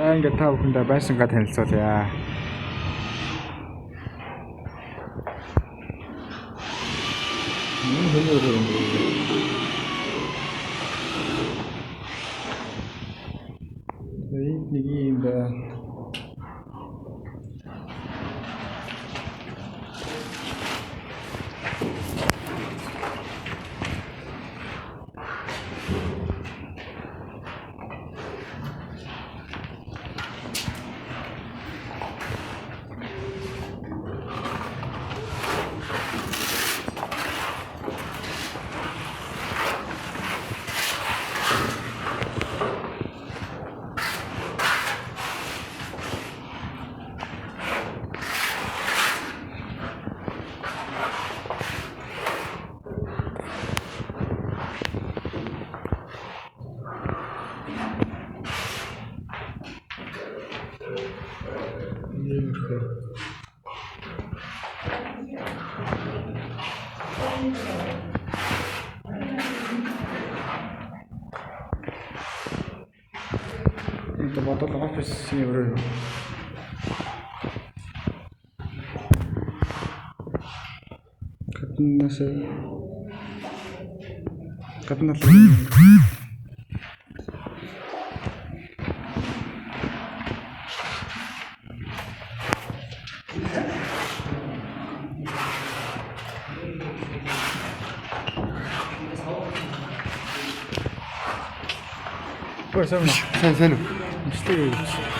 За ингээд та бүхэндээ байшингаа танилцуулъя. Энэ хөнөөр юм. Нэг юм байна. Это бодол офисны өрөө. Гаднаас Сайн. Мөчтэй.